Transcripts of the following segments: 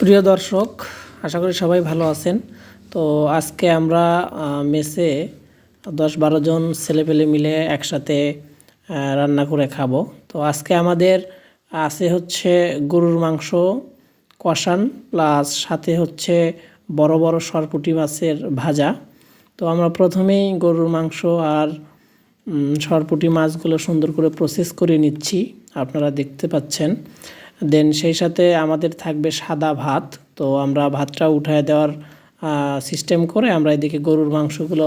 প্রিয় দর্শক, আশা করি সবাই ভালো আছেন। তো আজকে আমরা মেসে 10-12 জন ছেলেপেলে মিলে একসাথে রান্না করে খাবো। তো আজকে আমাদের আছে হচ্ছে গরুর মাংস কষান, প্লাস সাথে হচ্ছে বড় বড় সরপুঁটি মাছের ভাজা। তো আমরা প্রথমেই গরুর মাংস আর সরপুঁটি মাছগুলো সুন্দর করে প্রসেস করে নিচ্ছি, আপনারা দেখতে পাচ্ছেন। দেন সেই সাথে আমাদের থাকবে সাদা ভাত। তো আমরা ভাতটা উঠায় দেওয়ার সিস্টেম করে আমরা এদিকে গরুর মাংসগুলো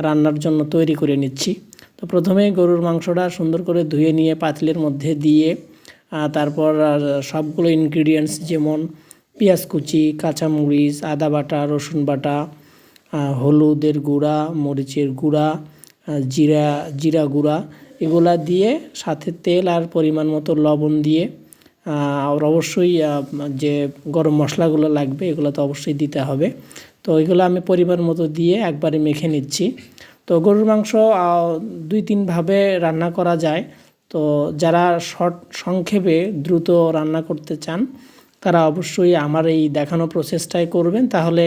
রান্নার জন্য তৈরি করে নিচ্ছি। তো প্রথমেই গরুর মাংসটা সুন্দর করে ধুয়ে নিয়ে পাতিলের মধ্যে দিয়ে তারপর সবগুলো ইনগ্রিডিয়েন্টস যেমন পেঁয়াজ কুচি, কাঁচামরিচ, আদা বাটা, রসুন বাটা, হলুদের গুঁড়া, মরিচের গুঁড়া, জিরা গুঁড়া, এগুলা দিয়ে সাথে তেল আর পরিমাণ মতো লবণ দিয়ে আর অবশ্যই যে গরম মশলাগুলো লাগবে এগুলো তো অবশ্যই দিতে হবে। তো এগুলো আমি পরিমাণ মতো দিয়ে একবারে মেখে নিচ্ছি। তো গরুর মাংস 2-3 ভাবে রান্না করা যায়। তো যারা সংক্ষেপে দ্রুত রান্না করতে চান তারা অবশ্যই আমার এই দেখানো প্রসেসটাই করবেন, তাহলে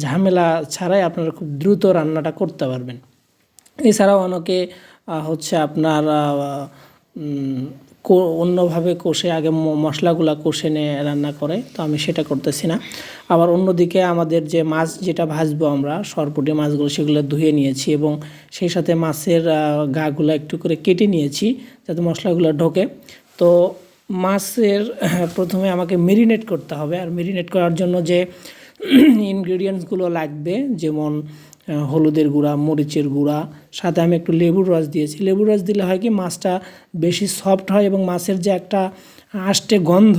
ঝামেলা ছাড়াই আপনারা খুব দ্রুত রান্নাটা করতে পারবেন। এছাড়াও অনেকে হচ্ছে আপনার অন্যভাবে কষে আগে মশলাগুলো কষে নিয়ে রান্না করে, তো আমি সেটা করতেছি না। আবার অন্যদিকে আমাদের যে মাছ যেটা ভাজবো আমরা সরপুঁটি মাছগুলো, সেগুলো ধুয়ে নিয়েছি এবং সেই সাথে মাছের গাগুলো একটু করে কেটে নিয়েছি যাতে মশলাগুলো ঢোকে। তো মাছের প্রথমে আমাকে মেরিনেট করতে হবে, আর মেরিনেট করার জন্য যে ইনগ্রিডিয়েন্টসগুলো লাগবে যেমন হলুদের গুঁড়া, মরিচের গুঁড়া, সাথে আমি একটু লেবুর রস দিয়েছি। লেবুর রস দিলে হয় কি মাছটা বেশি সফট হয় এবং মাছের যে একটা আষ্টে গন্ধ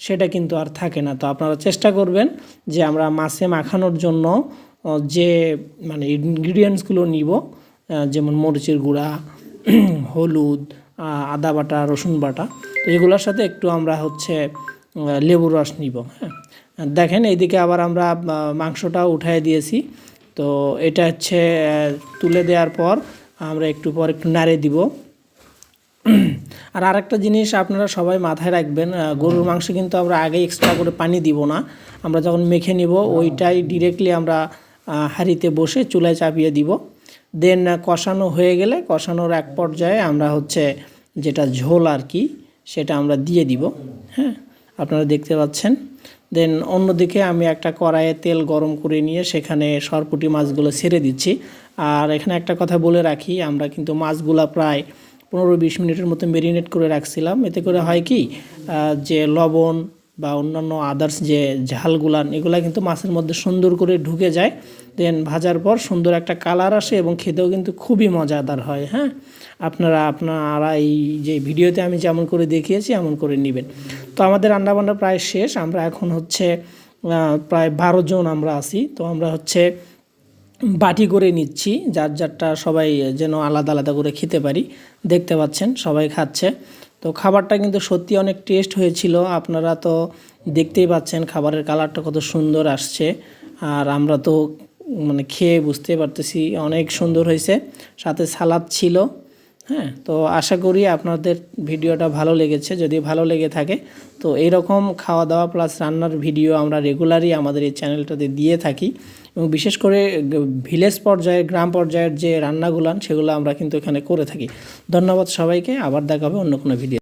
সেটা কিন্তু আর থাকে না। তো আপনারা চেষ্টা করবেন যে আমরা মাছে মাখানোর জন্য যে মানে ইনগ্রিডিয়েন্টসগুলো নিব, যেমন মরিচের গুঁড়া, হলুদ, আদা বাটা, রসুন বাটা, তো এগুলোর সাথে একটু আমরা হচ্ছে লেবুর রস নিব। হ্যাঁ, দেখেন এইদিকে আবার আমরা মাংসটাও উঠায় দিয়েছি। তো এটা হচ্ছে তুলে দেওয়ার পর আমরা একটু পর একটু নাড়ে দিব। আর আরেকটা জিনিস আপনারা সবাই মাথায় রাখবেন, গরুর মাংস কিন্তু আমরা আগে এক্সট্রা করে পানি দিব না। আমরা যখন মেখে নিব ওইটাই ডিরেক্টলি আমরা হাঁড়িতে বসে চুলায় চাপিয়ে দিব। দেন কষানো হয়ে গেলে কষানোর এক পর্যায়ে আমরা হচ্ছে যেটা ঝোল আর কি সেটা আমরা দিয়ে দিব। হ্যাঁ, আপনারা দেখতে পাচ্ছেন। দেন অন্যদিকে আমি একটা কড়াইয়ে তেল গরম করে নিয়ে সেখানে সরপুঁটি মাছগুলো ছেড়ে দিচ্ছি। আর এখানে একটা কথা বলে রাখি, আমরা কিন্তু মাছগুলো প্রায় 15-20 মিনিটের মতো মেরিনেট করে রাখছিলাম। এতে করে হয় কি যে লবণ বা অন্যান্য আদার্স যে ঝালগুলান এগুলা কিন্তু মাছের মধ্যে সুন্দর করে ঢুকে যায়। দেন ভাজার পর সুন্দর একটা কালার আসে এবং খেতেও কিন্তু খুবই মজাদার হয়। হ্যাঁ, আপনারা এই যে ভিডিওতে আমি যেমন করে দেখিয়েছি এমন করে নেবেন। তো আমাদের রান্নাবান্না প্রায় শেষ। আমরা এখন হচ্ছে প্রায় 12 জন আমরা আছি। তো আমরা হচ্ছে বাটি করে নিচ্ছি, যার যারটা সবাই যেন আলাদা আলাদা করে খেতে পারি। দেখতে পাচ্ছেন সবাই খাচ্ছে। তো খাবারটা কিন্তু সত্যি অনেক টেস্ট হয়েছিল, আপনারা তো দেখতেই পাচ্ছেন খাবারের কালারটা কত সুন্দর আসছে। আর আমরা তো মানে খেয়ে বুঝতে পারতেছি অনেক সুন্দর হয়েছে, সাথে সালাদ ছিল। হ্যাঁ, তো আশা করি আপনাদের ভিডিওটা ভালো লেগেছে। যদি ভালো লেগে থাকে তো এইরকম খাওয়া দাওয়া প্লাস রান্নার ভিডিও আমরা রেগুলারই আমাদের এই চ্যানেলটাতে দিয়ে থাকি এবং বিশেষ করে ভিলেজ পর্যায়ে, গ্রাম পর্যায়ের যে রান্নাগুলো সেগুলো আমরা কিন্তু এখানে করে থাকি। ধন্যবাদ সবাইকে, আবার দেখা হবে অন্য কোনো ভিডিও।